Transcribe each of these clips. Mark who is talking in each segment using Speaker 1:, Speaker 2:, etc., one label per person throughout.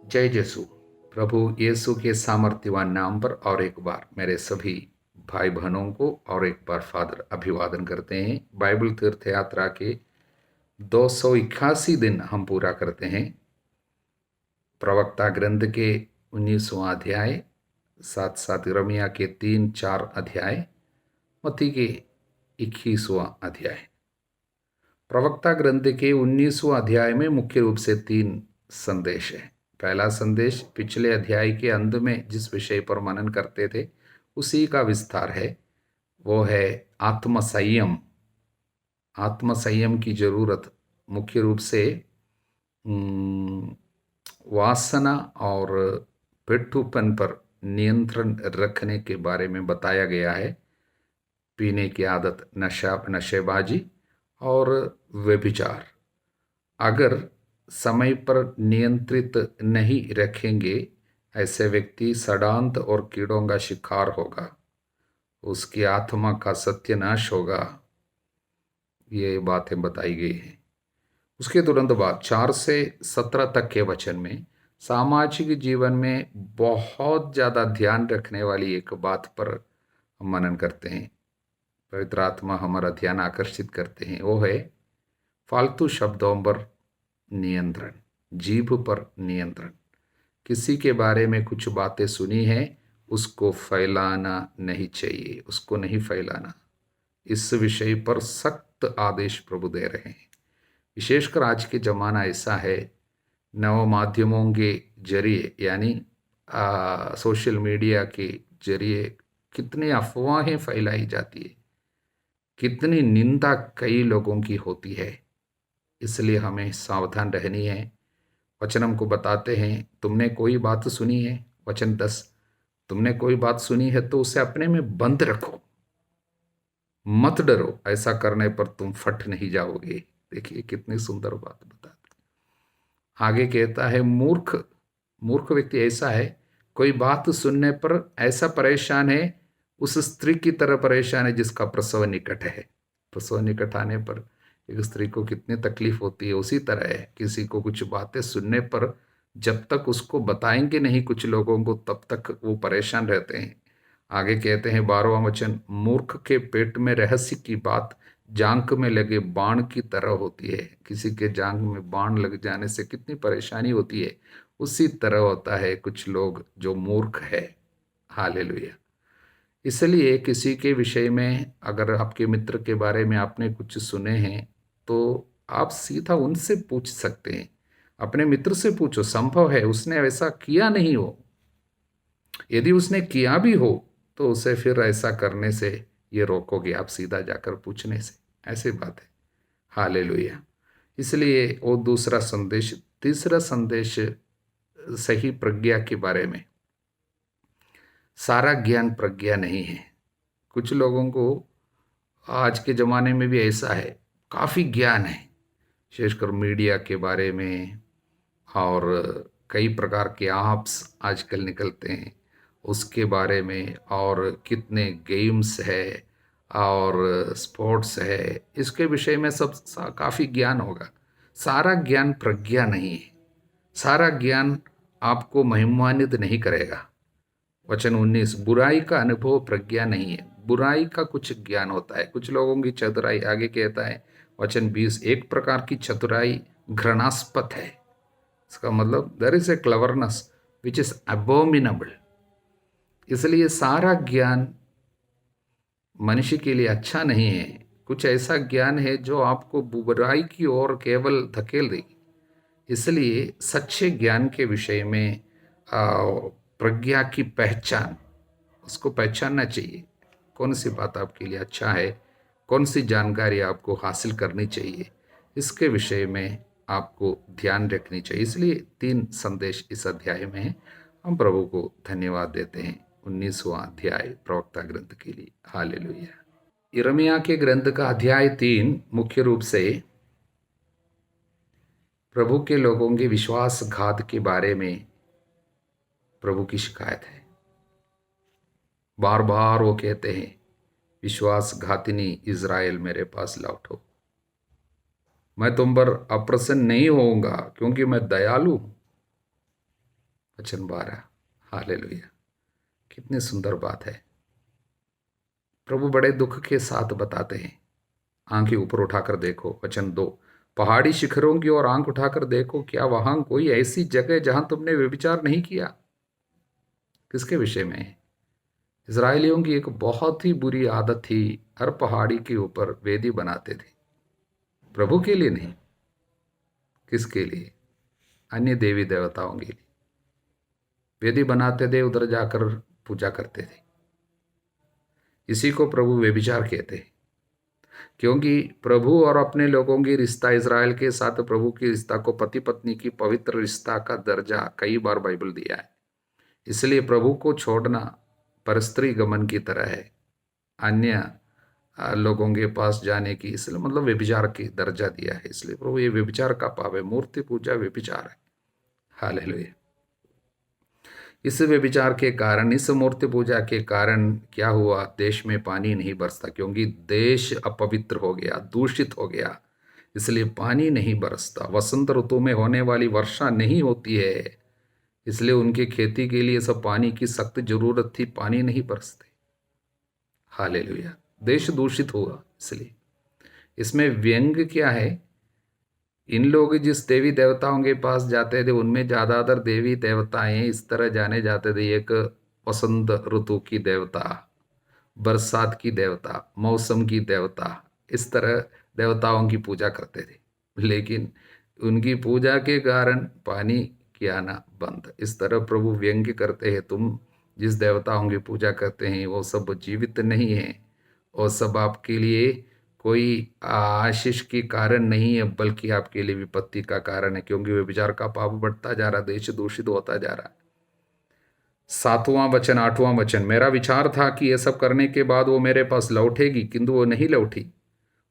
Speaker 1: जय यीशु। प्रभु यीशु के सामर्थ्यवान नाम पर और एक बार मेरे सभी भाई बहनों को और एक बार फादर अभिवादन करते हैं। बाइबल तीर्थ यात्रा के 281 दिन हम पूरा करते हैं। प्रवक्ता ग्रंथ के 19वां अध्याय, साथ साथ यिर्मयाह के 3-4 अध्याय, मत्ती के 21वां अध्याय। प्रवक्ता ग्रंथ के 19वां अध्याय में मुख्य रूप से 3 संदेश है। पहला संदेश पिछले अध्याय के अंत में जिस विषय पर मनन करते थे उसी का विस्तार है, वो है आत्मसंयम। आत्मसंयम की जरूरत मुख्य रूप से वासना और पिट्ठूपन पर नियंत्रण रखने के बारे में बताया गया है। पीने की आदत, नशेबाजी और व्यभिचार अगर समय पर नियंत्रित नहीं रखेंगे, ऐसे व्यक्ति षड्यंत्र और कीड़ों का शिकार होगा, उसकी आत्मा का सत्यानाश होगा। ये बातें बताई गई हैं। उसके तुरंत बाद 4 से 17 तक के वचन में सामाजिक जीवन में बहुत ज़्यादा ध्यान रखने वाली एक बात पर हम मनन करते हैं। पवित्र आत्मा हमारा ध्यान आकर्षित करते हैं, वो है फालतू शब्दों पर नियंत्रण, जीभ पर नियंत्रण। किसी के बारे में कुछ बातें सुनी है, उसको फैलाना नहीं चाहिए, उसको नहीं फैलाना। इस विषय पर सख्त आदेश प्रभु दे रहे हैं। विशेषकर आज के ज़माना ऐसा है, नव माध्यमों के जरिए यानी सोशल मीडिया के जरिए कितनी अफवाहें फैलाई जाती है, कितनी निंदा कई लोगों की होती है। इसलिए हमें सावधान रहनी है। वचन हमको बताते हैं, तुमने कोई बात सुनी है, वचन 10, तुमने कोई बात सुनी है तो उसे अपने में बंद रखो, मत डरो, ऐसा करने पर तुम फट नहीं जाओगे। देखिए कितनी सुंदर बात बताते। आगे कहता है, मूर्ख व्यक्ति ऐसा है, कोई बात सुनने पर ऐसा परेशान है, उस स्त्री की तरह परेशान है जिसका प्रसव निकट है। प्रसव निकट आने पर एक स्त्री को कितनी तकलीफ होती है, उसी तरह है किसी को कुछ बातें सुनने पर जब तक उसको बताएंगे नहीं कुछ लोगों को, तब तक वो परेशान रहते हैं। आगे कहते हैं 12वां वचन, मूर्ख के पेट में रहस्य की बात जांघ में लगे बाण की तरह होती है। किसी के जांघ में बाण लग जाने से कितनी परेशानी होती है, उसी तरह होता है कुछ लोग जो मूर्ख है। हालेलुया। इसलिए किसी के विषय में अगर आपके मित्र के बारे में आपने कुछ सुने हैं तो आप सीधा उनसे पूछ सकते हैं। अपने मित्र से पूछो, संभव है उसने ऐसा किया नहीं हो। यदि उसने किया भी हो तो उसे फिर ऐसा करने से ये रोकोगे आप सीधा जाकर पूछने से। ऐसी बात है। हालेलुया। इसलिए वो दूसरा संदेश। तीसरा संदेश सही प्रज्ञा के बारे में। सारा ज्ञान प्रज्ञा नहीं है। कुछ लोगों को आज के ज़माने में भी ऐसा है, काफ़ी ज्ञान है, विशेषकर मीडिया के बारे में, और कई प्रकार के ऐप्स आजकल निकलते हैं उसके बारे में, और कितने गेम्स है और स्पोर्ट्स है, इसके विषय में सब काफ़ी ज्ञान होगा। सारा ज्ञान प्रज्ञा नहीं है। सारा ज्ञान आपको महिमान्वित नहीं करेगा। वचन 19, बुराई का अनुभव प्रज्ञा नहीं है। बुराई का कुछ ज्ञान होता है, कुछ लोगों की चतुराई। आगे कहता है वचन 20, एक प्रकार की चतुराई घृणास्पद है। इसका मतलब there is a cleverness which is abominable. इसलिए सारा ज्ञान मनुष्य के लिए अच्छा नहीं है। कुछ ऐसा ज्ञान है जो आपको बुराई की ओर केवल धकेल देगी। इसलिए सच्चे ज्ञान के विषय में प्रज्ञा की पहचान, उसको पहचानना चाहिए। कौन सी बात आपके लिए अच्छा है, कौन सी जानकारी आपको हासिल करनी चाहिए, इसके विषय में आपको ध्यान रखनी चाहिए। इसलिए 3 संदेश इस अध्याय में हैं। हम प्रभु को धन्यवाद देते हैं 19वां अध्याय प्रवक्ता ग्रंथ के लिए। हालेलुया। यिर्मयाह के ग्रंथ का अध्याय 3 मुख्य रूप से प्रभु के लोगों के विश्वासघात के बारे में प्रभु की शिकायत है। बार बार वो कहते हैं, विश्वासघातिनी इज़राइल मेरे पास लौटो। मैं तुम पर अप्रसन्न नहीं होऊंगा क्योंकि मैं दयालु हूं। वचन 12। हालेलुया, कितनी सुंदर बात है। प्रभु बड़े दुख के साथ बताते हैं, आंखें ऊपर उठाकर देखो। वचन 2, पहाड़ी शिखरों की ओर आंख उठाकर देखो, क्या वहां कोई ऐसी जगह है जहां तुमने व्यभिचार नहीं किया? किसके विषय में है? इजरायलियों की एक बहुत ही बुरी आदत थी, हर पहाड़ी के ऊपर वेदी बनाते थे। प्रभु के लिए नहीं, किसके लिए? अन्य देवी देवताओं के लिए वेदी बनाते थे, उधर जाकर पूजा करते थे। इसी को प्रभु व्यभिचार कहते हैं, क्योंकि प्रभु और अपने लोगों की रिश्ता, इज़राइल के साथ प्रभु की रिश्ता को पति पत्नी की पवित्र रिश्ता का दर्जा कई बार बाइबल दिया है। इसलिए प्रभु को छोड़ना परस्त्री गमन की तरह है, अन्य लोगों के पास जाने की, इसलिए मतलब व्यभिचार की दर्जा दिया है। इसलिए प्रभु ये व्यभिचार का पाप है, मूर्ति पूजा व्यभिचार है। हालेलुया। इस व्यभिचार के कारण, इस मूर्ति पूजा के कारण क्या हुआ? देश में पानी नहीं बरसता, क्योंकि देश अपवित्र हो गया, दूषित हो गया, इसलिए पानी नहीं बरसता। वसंत ऋतु में होने वाली वर्षा नहीं होती है, इसलिए उनके खेती के लिए सब पानी की सख्त जरूरत थी, पानी नहीं बरसते। हालेलुया। देश दूषित हुआ। इसलिए इसमें व्यंग क्या है? इन लोग जिस देवी देवताओं के पास जाते थे, उनमें ज़्यादातर देवी देवताएं इस तरह जाने जाते थे। एक वसंत ऋतु की देवता, बरसात की देवता, मौसम की देवता, इस तरह देवताओं की पूजा करते थे। लेकिन उनकी पूजा के कारण पानी की आना बंद। इस तरह प्रभु व्यंग्य करते हैं, तुम जिस देवताओं की पूजा करते हैं वो सब जीवित नहीं है, और सब आपके लिए कोई आशीष की कारण नहीं है, बल्कि आपके लिए विपत्ति का कारण है, क्योंकि व्यभिचार का पाप बढ़ता जा रहा, देश दूषित होता जा रहा है। 7वां वचन, 8वां वचन, मेरा विचार था कि ये सब करने के बाद वो मेरे पास लौटेगी, किंतु वो नहीं लौटी।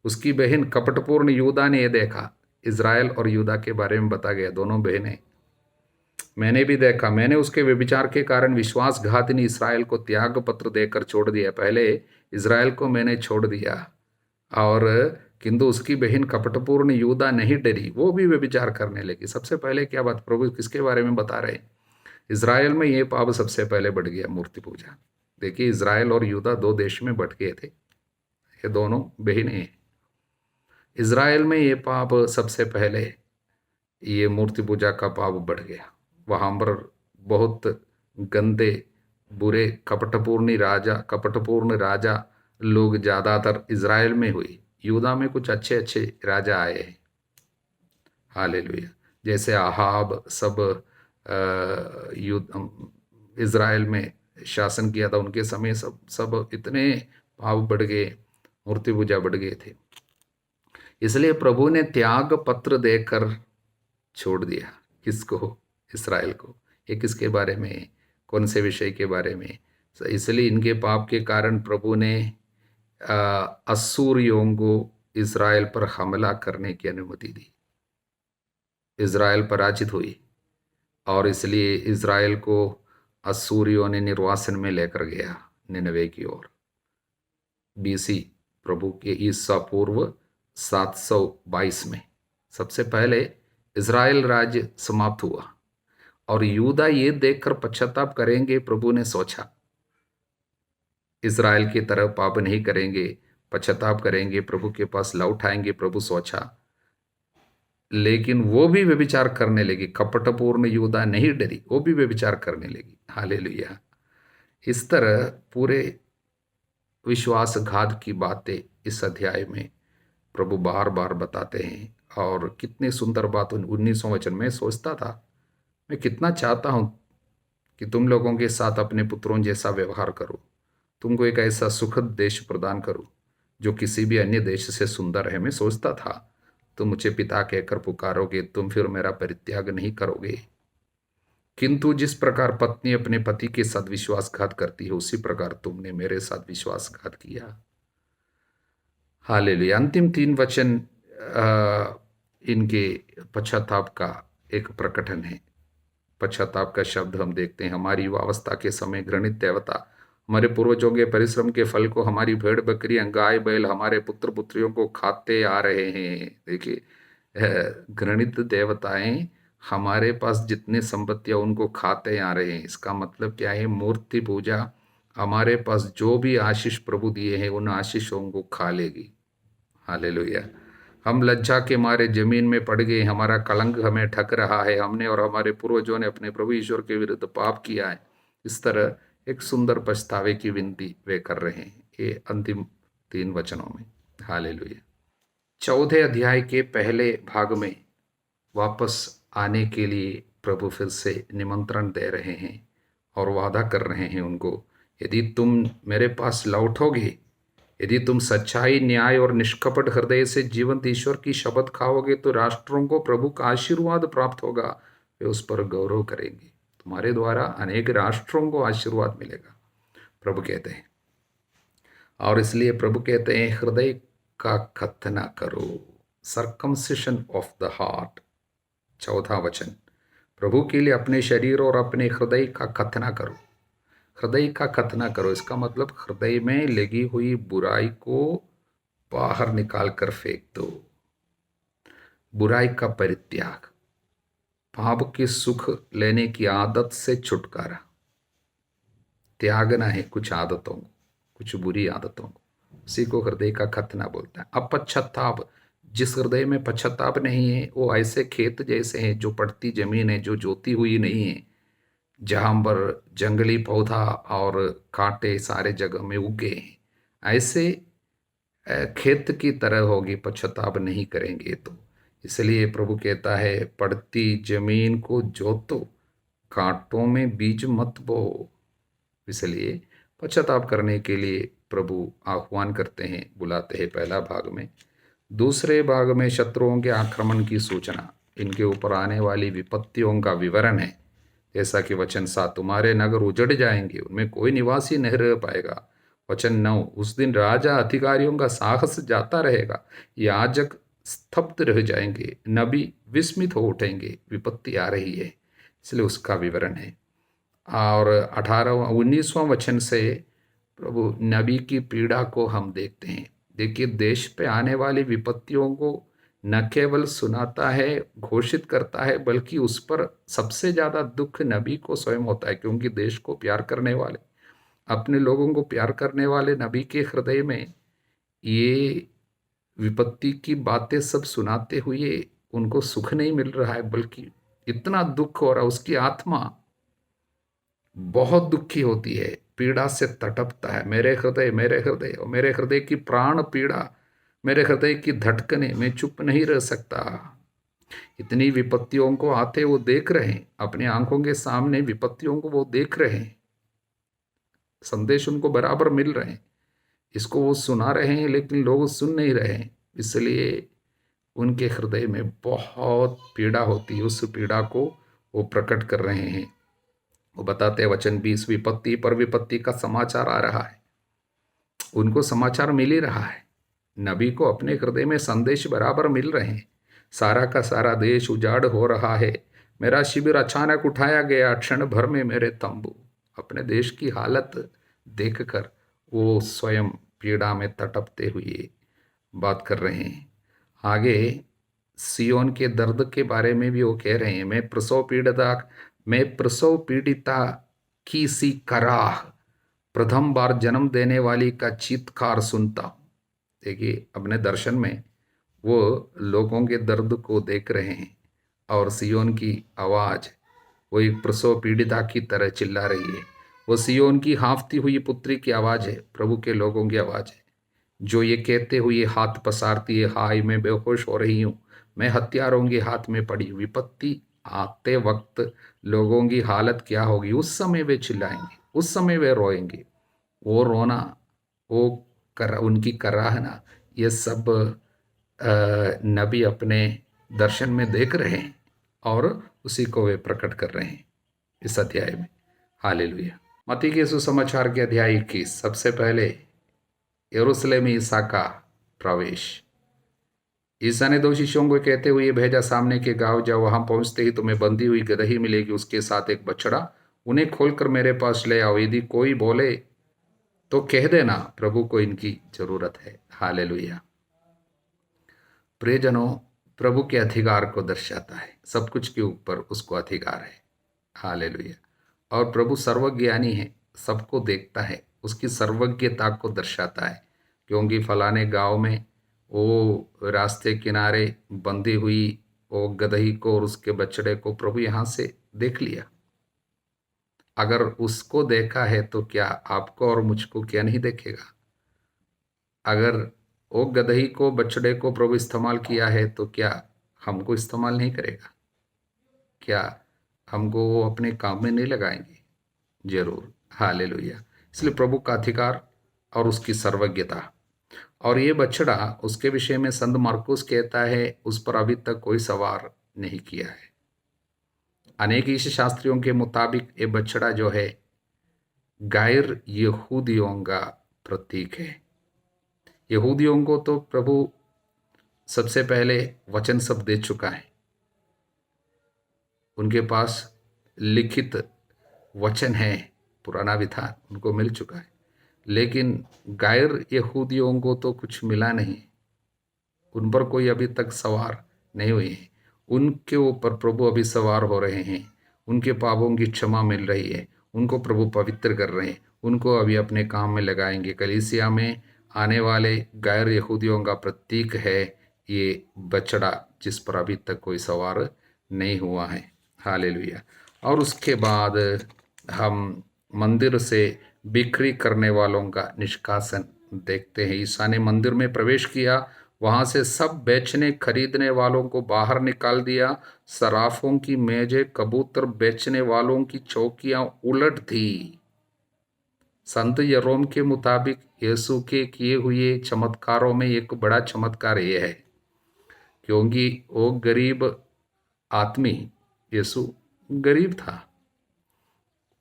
Speaker 1: उसकी बहन कपटपूर्ण यूदा ने यह देखा। इज़राइल और यूदा के बारे में बता गया, दोनों बहनें। मैंने भी देखा, मैंने उसके व्यभिचार के कारण विश्वासघातिनी इस्राएल को त्याग पत्र देकर छोड़ दिया। पहले इज़राइल को मैंने छोड़ दिया, और किंतु उसकी बहन कपटपूर्ण यूदा नहीं डरी, वो भी व्यभिचार करने लगी। सबसे पहले क्या बात प्रभु किसके बारे में बता रहे हैं? इज़राइल में ये पाप सबसे पहले बढ़ गया, मूर्ति पूजा। देखिए, इज़राइल और यूदा दो देश में बढ़ गए थे, ये दोनों बहनें हैं। इज़राइल में ये पाप सबसे पहले, ये मूर्ति पूजा का पाप बढ़ गया। वहाँ पर बहुत गंदे, बुरे, कपटपूर्ण राजा लोग ज़्यादातर इज़राइल में हुई। यूदा में कुछ अच्छे अच्छे राजा आए हैं। हालेलुया। जैसे आहाब सब इज़राइल में शासन किया था, उनके समय सब सब इतने पाप बढ़ गए, मूर्ति पूजा बढ़ गए थे। इसलिए प्रभु ने त्याग पत्र देकर छोड़ दिया। किसको? इस्राएल को। ये किसके बारे में? कौन से विषय के बारे में? इसलिए इनके पाप के कारण प्रभु ने अश्शूरियों को इज़राइल पर हमला करने की अनुमति दी। इज़राइल पराजित हुई, और इसलिए इज़राइल को अश्शूरियों ने निर्वासन में लेकर गया, निनवे की ओर। BC, प्रभु के ईसा पूर्व 722 में सबसे पहले इज़राइल राज्य समाप्त हुआ, और यूदा ये देखकर पश्चाताप करेंगे। प्रभु ने सोचा इज़राइल की तरह पाप नहीं करेंगे, पश्चाताप करेंगे, प्रभु के पास लौट आएंगे, प्रभु सोचा। लेकिन वो भी व्यभिचार करने लगी। कपटपूर्ण यूदा नहीं डरी, वो भी व्यभिचार करने लगी। हालेलुया। इस तरह पूरे विश्वासघात की बातें इस अध्याय में प्रभु बार बार बताते हैं। और कितनी सुंदर बात 19वां वचन में सोचता था, मैं कितना चाहता हूं कि तुम लोगों के साथ अपने पुत्रों जैसा व्यवहार करूं, तुमको एक ऐसा सुखद देश प्रदान करूं जो किसी भी अन्य देश से सुंदर है। मैं सोचता था तुम मुझे पिता कहकर पुकारोगे, तुम फिर मेरा परित्याग नहीं करोगे। किंतु जिस प्रकार पत्नी अपने पति के साथ विश्वासघात करती है, उसी प्रकार तुमने मेरे साथ विश्वासघात किया। हालेलुया। अंतिम 3 वचन इनके पश्चाताप का एक प्रकटन है। पश्चाताप का शब्द हम देखते हैं, हमारी युवावस्था के समय घृणित देवता हमारे पूर्वजों के परिश्रम के फल को हमारी भेड़ बकरियां, गाय बैल, हमारे पुत्र पुत्रियों को खाते आ रहे हैं। देखिए, घृणित देवताएं हमारे पास जितनी संपत्तियां उनको खाते आ रहे हैं। इसका मतलब क्या है? मूर्ति पूजा हमारे पास जो भी आशीष प्रभु दिए हैं उन आशीषों को खा लेगी। हालेलुया। हम लज्जा के मारे जमीन में पड़ गए, हमारा कलंक हमें ठग रहा है, हमने और हमारे पूर्वजों ने अपने प्रभु ईश्वर के विरुद्ध पाप किया है। इस तरह एक सुंदर पछतावे की विनती वे कर रहे हैं ये अंतिम 3 वचनों में। हालेलुया। 14 अध्याय के पहले भाग में वापस आने के लिए प्रभु फिर से निमंत्रण दे रहे हैं और वादा कर रहे हैं उनको, यदि तुम मेरे पास लौटोगे, यदि तुम सच्चाई, न्याय और निष्कपट हृदय से जीवंत ईश्वर की शपथ खाओगे, तो राष्ट्रों को प्रभु का आशीर्वाद प्राप्त होगा, वे उस पर गौरव करेंगे। तुम्हारे द्वारा अनेक राष्ट्रों को आशीर्वाद मिलेगा, प्रभु कहते हैं। और इसलिए प्रभु कहते हैं, हृदय का खतना करो, सर्कमसिशन ऑफ द हार्ट। 14 वचन, प्रभु के लिए अपने शरीर और अपने हृदय का खतना करो। हृदय का खतना करो, इसका मतलब हृदय में लगी हुई बुराई को बाहर निकाल कर फेंक दो। बुराई का परित्याग, पाप के सुख लेने की आदत से छुटकारा, त्यागना है कुछ आदतों को, कुछ बुरी आदतों को, उसी को हृदय का खतना बोलता है। अपश्चाताप, जिस हृदय में पश्चाताप नहीं है वो ऐसे खेत जैसे हैं जो पड़ती जमीन है, जो जोती हुई नहीं है, जहाँ पर जंगली पौधा और कांटे सारे जगह में उगे हैं, ऐसे खेत की तरह होगी, पश्चाताप नहीं करेंगे तो। इसलिए प्रभु कहता है, पड़ती जमीन को जोतो, कांटों में बीज मत बो। इसलिए पश्चाताप करने के लिए प्रभु आह्वान करते हैं, बुलाते हैं पहला भाग में। दूसरे भाग में शत्रुओं के आक्रमण की सूचना, इनके ऊपर आने वाली विपत्तियों का विवरण है। जैसा कि वचन 7, तुम्हारे नगर उजड़ जाएंगे, उनमें कोई निवासी नहीं रह पाएगा। वचन 9, उस दिन राजा अधिकारियों का साहस जाता रहेगा, याजक स्तब्ध रह जाएंगे, नबी विस्मित हो उठेंगे, विपत्ति आ रही है, इसलिए उसका विवरण है। और 19वां वचन से प्रभु नबी की पीड़ा को हम देखते हैं। देखिए, देश पे आने वाली विपत्तियों को न केवल सुनाता है, घोषित करता है, बल्कि उस पर सबसे ज़्यादा दुख नबी को स्वयं होता है, क्योंकि देश को प्यार करने वाले, अपने लोगों को प्यार करने वाले नबी के हृदय में ये विपत्ति की बातें सब सुनाते हुए उनको सुख नहीं मिल रहा है, बल्कि इतना दुख हो रहा है, उसकी आत्मा बहुत दुखी होती है, पीड़ा से तड़पता है। मेरे हृदय, मेरे हृदय, और मेरे हृदय की प्राण पीड़ा, मेरे हृदय की धड़कने, मैं चुप नहीं रह सकता। इतनी विपत्तियों को आते वो देख रहे हैं, अपनी आंखों के सामने विपत्तियों को वो देख रहे हैं, संदेश उनको बराबर मिल रहे हैं, इसको वो सुना रहे हैं, लेकिन लोग सुन नहीं रहे हैं। इसलिए उनके हृदय में बहुत पीड़ा होती है, उस पीड़ा को वो प्रकट कर रहे हैं। वो बताते हैं वचन 20, विपत्ति पर विपत्ति का समाचार आ रहा है, उनको समाचार मिल ही रहा है, नबी को अपने हृदय में संदेश बराबर मिल रहे हैं। सारा का सारा देश उजाड़ हो रहा है, मेरा शिविर अचानक उठाया गया, क्षण भर में मेरे तंबू। अपने देश की हालत देखकर वो स्वयं पीड़ा में तड़पते हुए बात कर रहे हैं। आगे सियोन के दर्द के बारे में भी वो कह रहे हैं, मैं प्रसव पीड़िता की सी कराह, प्रथम बार जन्म देने वाली का चीत्कार सुनता हूँ। देखिए, अपने दर्शन में वो लोगों के दर्द को देख रहे हैं, और सियोन की आवाज़ वो एक प्रसव पीड़िता की तरह चिल्ला रही है। वो सियोन की हाँफती हुई पुत्री की आवाज़ है, प्रभु के लोगों की आवाज़ है, जो ये कहते हुए हाथ पसारती है, हाय मैं बेहोश हो रही हूँ, मैं हत्यारों के हाथ में पड़ी। विपत्ति आते वक्त लोगों की हालत क्या होगी? उस समय वे चिल्लाएंगे, उस समय वे रोएंगे, वो रोना, वो उनकी कराहना, ये सब नबी अपने दर्शन में देख रहे हैं, और उसी को वे प्रकट कर रहे हैं इस अध्याय में। हालेलुया। मत्ती के सुसमाचार के अध्याय 21, सबसे पहले यरूशलेम ईसा का प्रवेश। ईसा ने 2 शिष्यों को कहते हुए भेजा, सामने के गांव जाओ, वहां पहुंचते ही तुम्हें बंधी हुई गदही मिलेगी, उसके साथ एक बछड़ा, उन्हें खोलकर मेरे पास ले आओ। यदि कोई बोले तो कह देना, प्रभु को इनकी जरूरत है। हालेलुया। प्रियजनों, प्रभु के अधिकार को दर्शाता है। सब कुछ के ऊपर उसको अधिकार है। हालेलुया। और प्रभु सर्वज्ञानी है, सबको देखता है, उसकी सर्वज्ञता को दर्शाता है। क्योंकि फलाने गांव में वो रास्ते किनारे बंधी हुई वो गदही को और उसके बछड़े को प्रभु यहाँ से देख लिया। अगर उसको देखा है तो क्या आपको और मुझको क्या नहीं देखेगा? अगर वो गदही को बछड़े को प्रभु इस्तेमाल किया है तो क्या हमको इस्तेमाल नहीं करेगा? क्या हमको वो अपने काम में नहीं लगाएंगे? जरूर। हालेलुया। इसलिए प्रभु का अधिकार और उसकी सर्वज्ञता। और ये बछड़ा, उसके विषय में संत मार्कुस कहता है उस पर अभी तक कोई सवार नहीं किया है। अनेक ईश शास्त्रियों के मुताबिक ये बछड़ा जो है गैर यहूदियों का प्रतीक है। यहूदियों को तो प्रभु सबसे पहले वचन सब दे चुका है, उनके पास लिखित वचन है, पुराना विधान उनको मिल चुका है। लेकिन गैर यहूदियों को तो कुछ मिला नहीं, उन पर कोई अभी तक सवार नहीं हुए हैं। उनके ऊपर प्रभु अभी सवार हो रहे हैं, उनके पापों की क्षमा मिल रही है, उनको प्रभु पवित्र कर रहे हैं, उनको अभी अपने काम में लगाएंगे। कलीसिया में आने वाले गैर यहूदियों का प्रतीक है ये बछड़ा, जिस पर अभी तक कोई सवार नहीं हुआ है। हालेलुया। और उसके बाद हम मंदिर से बिक्री करने वालों का निष्कासन देखते हैं। ईसा ने मंदिर में प्रवेश किया, वहां से सब बेचने खरीदने वालों को बाहर निकाल दिया। सराफों की मेजें, कबूतर बेचने वालों की चौकियां उलट दी। संत यरोम के मुताबिक यीशु के किए हुए चमत्कारों में एक बड़ा चमत्कार यह है, क्योंकि वो गरीब आदमी, यीशु गरीब था,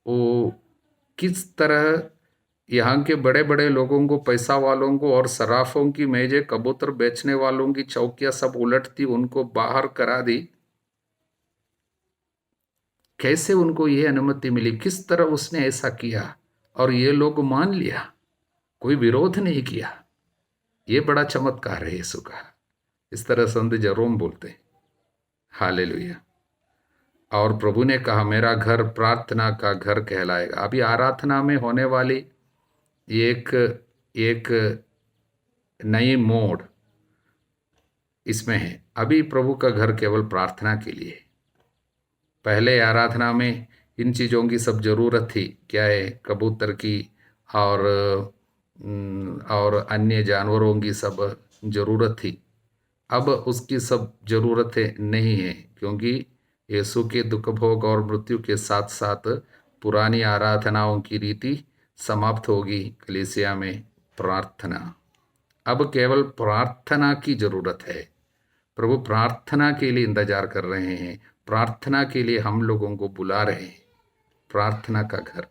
Speaker 1: वो किस तरह यहाँ के बड़े बड़े लोगों को, पैसा वालों को और सराफों की मेजें, कबूतर बेचने वालों की चौकियां सब उलटती, उनको बाहर करा दी। कैसे उनको ये अनुमति मिली? किस तरह उसने ऐसा किया और ये लोग मान लिया, कोई विरोध नहीं किया? ये बड़ा चमत्कार है यीशु का। इस तरह संत जरोम बोलते हैं। हालेलुया। और प्रभु ने कहा मेरा घर प्रार्थना का घर कहलाएगा। अभी आराधना में होने वाली एक एक नई मोड़ इसमें है। अभी प्रभु का घर केवल प्रार्थना के लिए। पहले आराधना में इन चीज़ों की सब जरूरत थी, क्या है, कबूतर की और अन्य जानवरों की सब जरूरत थी। अब उसकी सब जरूरतें नहीं है, क्योंकि यीशु के दुख भोग और मृत्यु के साथ साथ पुरानी आराधनाओं की रीति समाप्त होगी। कलीसिया में प्रार्थना, अब केवल प्रार्थना की जरूरत है। प्रभु प्रार्थना के लिए इंतजार कर रहे हैं, प्रार्थना के लिए हम लोगों को बुला रहे हैं। प्रार्थना का घर।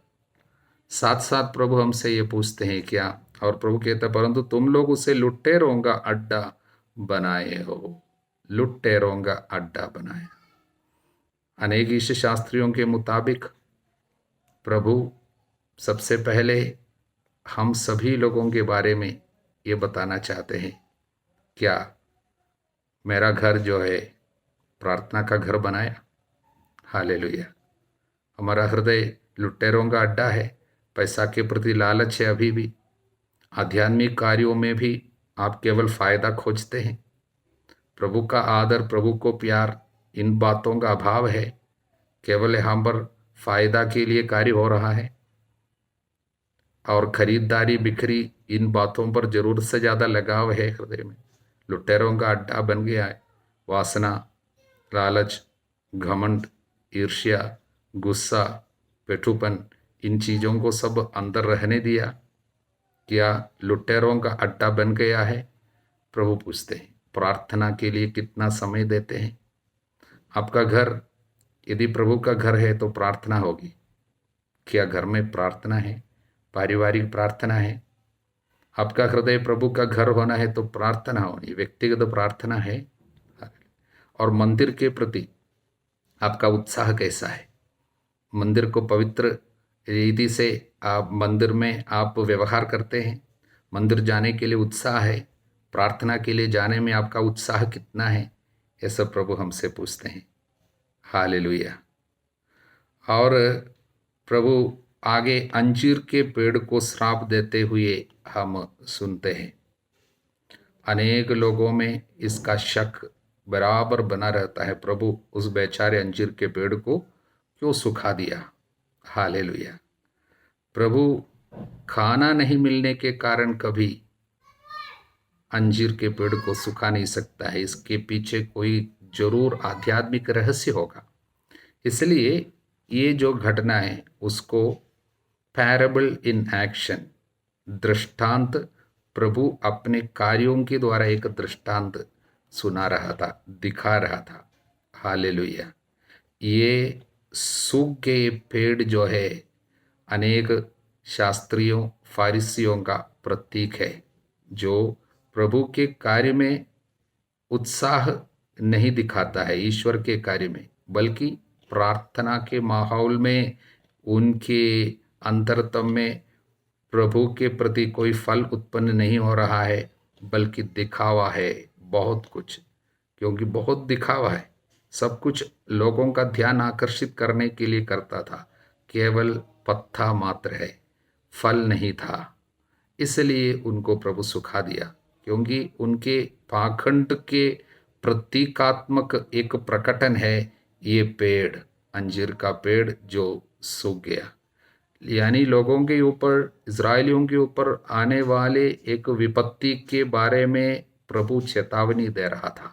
Speaker 1: साथ साथ प्रभु हमसे ये पूछते हैं क्या, और प्रभु कहता परंतु तुम लोग उसे लुटेरों का अड्डा बनाए हो। लुटेरों का अड्डा बनाया। अनेक ईश शास्त्रियों के मुताबिक प्रभु सबसे पहले हम सभी लोगों के बारे में ये बताना चाहते हैं, क्या मेरा घर जो है प्रार्थना का घर बनाया? हालेलुया। हमारा हृदय लुटेरों का अड्डा है, पैसा के प्रति लालच है अभी भी, आध्यात्मिक कार्यों में भी आप केवल फायदा खोजते हैं। प्रभु का आदर, प्रभु को प्यार, इन बातों का अभाव है। केवल यहाँ पर फायदा के लिए कार्य हो रहा है और खरीदारी बिक्री, इन बातों पर जरूरत से ज़्यादा लगाव है हृदय में। लुटेरों का अड्डा बन गया है। वासना, लालच, घमंड, ईर्ष्या, गुस्सा, पेटूपन, इन चीज़ों को सब अंदर रहने दिया। क्या लुटेरों का अड्डा बन गया है? प्रभु पूछते हैं प्रार्थना के लिए कितना समय देते हैं? आपका घर यदि प्रभु का घर है तो प्रार्थना होगी। क्या घर में प्रार्थना है? पारिवारिक प्रार्थना है? आपका हृदय प्रभु का घर होना है तो प्रार्थना होनी, व्यक्तिगत प्रार्थना है। और मंदिर के प्रति आपका उत्साह कैसा है? मंदिर को पवित्र रीति से आप मंदिर में आप व्यवहार करते हैं? मंदिर जाने के लिए उत्साह है? प्रार्थना के लिए जाने में आपका उत्साह कितना है? ये सब प्रभु हमसे पूछते हैं। हालेलुया। और प्रभु आगे अंजीर के पेड़ को श्राप देते हुए हम सुनते हैं। अनेक लोगों में इसका शक बराबर बना रहता है, प्रभु उस बेचारे अंजीर के पेड़ को क्यों सुखा दिया। हालेलुया। प्रभु खाना नहीं मिलने के कारण कभी अंजीर के पेड़ को सुखा नहीं सकता है, इसके पीछे कोई जरूर आध्यात्मिक रहस्य होगा। इसलिए ये जो घटना है उसको पैरेबल इन एक्शन, दृष्टांत, प्रभु अपने कार्यों के द्वारा एक दृष्टांत सुना रहा था, दिखा रहा था। हालेलुया। ये सूख गए पेड़ जो है अनेक शास्त्रियों फारिसियों का प्रतीक है, जो प्रभु के कार्य में उत्साह नहीं दिखाता है, ईश्वर के कार्य में, बल्कि प्रार्थना के माहौल में उनके अंतरतम में प्रभु के प्रति कोई फल उत्पन्न नहीं हो रहा है, बल्कि दिखावा है बहुत कुछ। क्योंकि बहुत दिखावा है, सब कुछ लोगों का ध्यान आकर्षित करने के लिए करता था, केवल पत्ता मात्र है, फल नहीं था। इसलिए उनको प्रभु सुखा दिया, क्योंकि उनके पाखंड के प्रतीकात्मक एक प्रकटन है ये पेड़, अंजीर का पेड़ जो सूख गया। यानी लोगों के ऊपर, इजरायलियों के ऊपर आने वाले एक विपत्ति के बारे में प्रभु चेतावनी दे रहा था।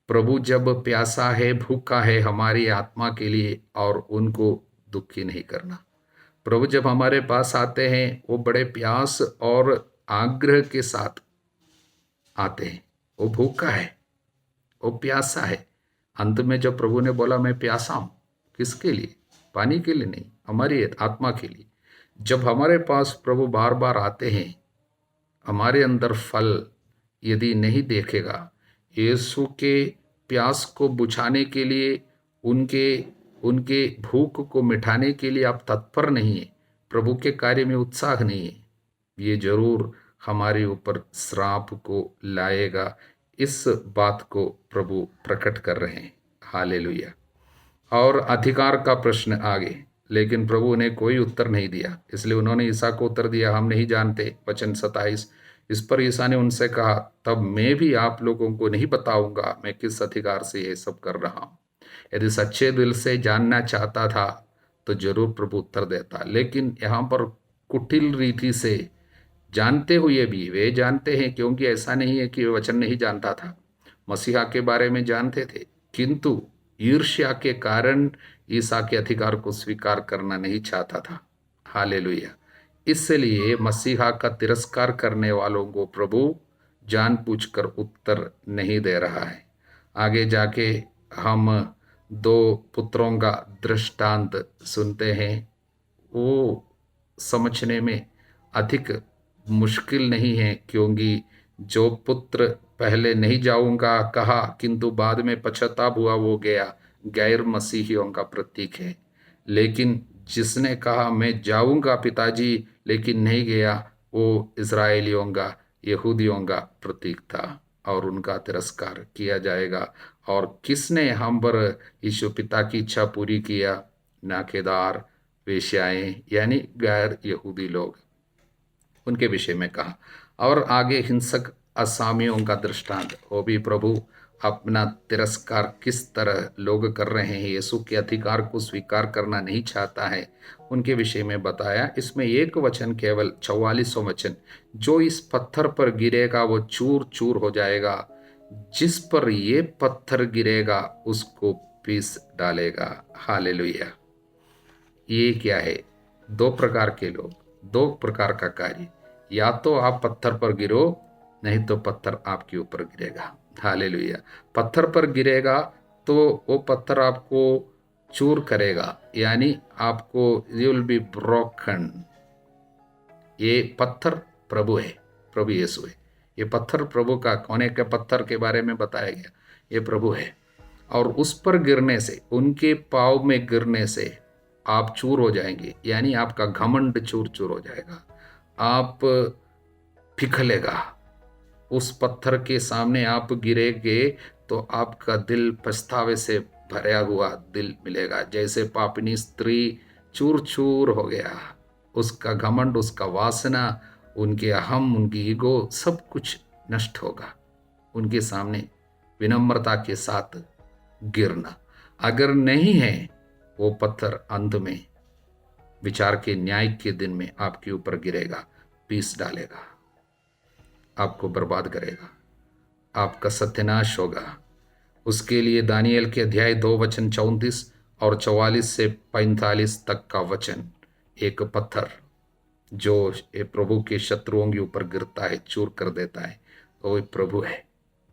Speaker 1: प्रभु जब प्यासा है, भूखा है हमारी आत्मा के लिए, और उनको दुखी नहीं करना। प्रभु जब हमारे पास आते हैं वो बड़े प्यास और आग्रह के साथ आते हैं। वो भूखा है, वो प्यासा है। अंत में जब प्रभु ने बोला मैं प्यासा हूँ, किसके लिए? पानी के लिए नहीं, हमारी आत्मा के लिए। जब हमारे पास प्रभु बार बार आते हैं, हमारे अंदर फल यदि नहीं देखेगा, यीशु के प्यास को बुझाने के लिए, उनके भूख को मिटाने के लिए आप तत्पर नहीं है, प्रभु के कार्य में उत्साह नहीं है, ये जरूर हमारे ऊपर श्राप को लाएगा। इस बात को प्रभु प्रकट कर रहे हैं। हालेलुया। और अधिकार का प्रश्न आगे, लेकिन प्रभु ने कोई उत्तर नहीं दिया, इसलिए उन्होंने ईसा को उत्तर दिया, हम नहीं जानते। वचन 27। इस पर ईसा ने उनसे कहा, तब मैं भी आप लोगों को नहीं बताऊंगा मैं किस अधिकार से ये सब कर रहा हूँ। यदि सच्चे दिल से जानना चाहता था तो जरूर प्रभु उत्तर देता, लेकिन यहाँ पर कुटिल रीति से जानते हुए भी, वे जानते हैं, क्योंकि ऐसा नहीं है कि वे वचन नहीं जानता था, मसीहा के बारे में जानते थे, किंतु ईर्ष्या के कारण ईसा के अधिकार को स्वीकार करना नहीं चाहता था। हालेलुया। इसलिए मसीहा का तिरस्कार करने वालों को प्रभु जानबूझकर उत्तर नहीं दे रहा है। आगे जाके हम दो पुत्रों का दृष्टांत सुनते हैं। वो समझने में अधिक मुश्किल नहीं है, क्योंकि जो पुत्र पहले नहीं जाऊंगा कहा किंतु बाद में पश्चाताप हुआ, वो गया, गैर मसीहियों का प्रतीक है। लेकिन जिसने कहा मैं जाऊंगा पिताजी लेकिन नहीं गया, वो इजरायलियों का, यहूदियों का प्रतीक था, और उनका तिरस्कार किया जाएगा। और किसने हम पर यीशु पिता की इच्छा पूरी किया? नाकेदार, वेश्याएं, यानी गैर यहूदी लोग, उनके विषय में कहा। और आगे हिंसक असामियों का दृष्टांत, वो भी प्रभु अपना तिरस्कार किस तरह लोग कर रहे हैं, यीशु के अधिकार को स्वीकार करना नहीं चाहता है, उनके विषय में बताया। इसमें एक वचन, केवल 44वां वचन, जो इस पत्थर पर गिरेगा वो चूर चूर हो जाएगा, जिस पर ये पत्थर गिरेगा उसको पीस डालेगा। हालेलुया। ये क्या है? दो प्रकार के लोग, दो प्रकार का कार्य, या तो आप पत्थर पर गिरो, नहीं तो पत्थर आपके ऊपर गिरेगा। हालेलुया। पत्थर पर गिरेगा तो वो पत्थर आपको चूर करेगा, यानी आपको, यू विल बी ब्रोकन। ये पत्थर प्रभु है, प्रभु यीशु है। ये पत्थर प्रभु का, कोने के पत्थर के बारे में बताया गया, ये प्रभु है। और उस पर गिरने से, उनके पाँव में गिरने से आप चूर हो जाएंगे, यानी आपका घमंड चूर चूर हो जाएगा, आप पिघलेगा। उस पत्थर के सामने आप गिरेंगे तो आपका दिल पछतावे से भरा हुआ दिल मिलेगा। जैसे पापिनी स्त्री चूर चूर हो गया, उसका घमंड, उसका वासना, उनके अहम, उनकी ईगो, सब कुछ नष्ट होगा। उनके सामने विनम्रता के साथ गिरना। अगर नहीं है, वो पत्थर अंत में विचार के न्याय के दिन में आपके ऊपर गिरेगा, पीस डालेगा, आपको बर्बाद करेगा, आपका सत्यानाश होगा। उसके लिए दानियल के अध्याय 2 वचन 34 और 44 से 45 तक का वचन, एक पत्थर जो ये प्रभु के शत्रुओं के ऊपर गिरता है, चूर कर देता है, तो वो प्रभु है,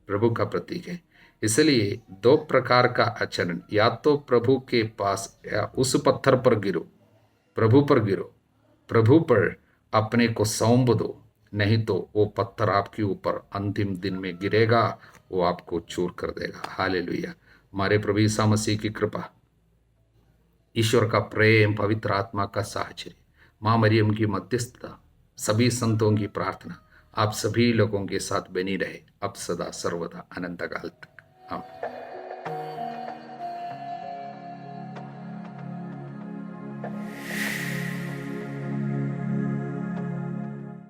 Speaker 1: प्रभु का प्रतीक है। इसलिए दो प्रकार का आचरण, या तो प्रभु के पास या उस पत्थर पर गिरो, प्रभु पर गिरो, प्रभु पर अपने को सौंप दो, नहीं तो वो पत्थर आपके ऊपर अंतिम दिन में गिरेगा, वो आपको चूर कर देगा। हालेलुया। हमारे प्रभु यीशु मसीह की कृपा, ईश्वर का प्रेम, पवित्र आत्मा का साहचर्य, माँ मरियम की मध्यस्थता, सभी संतों की प्रार्थना आप सभी लोगों के साथ बनी रहे, अब सदा सर्वदा अनंत काल तक। आमीन।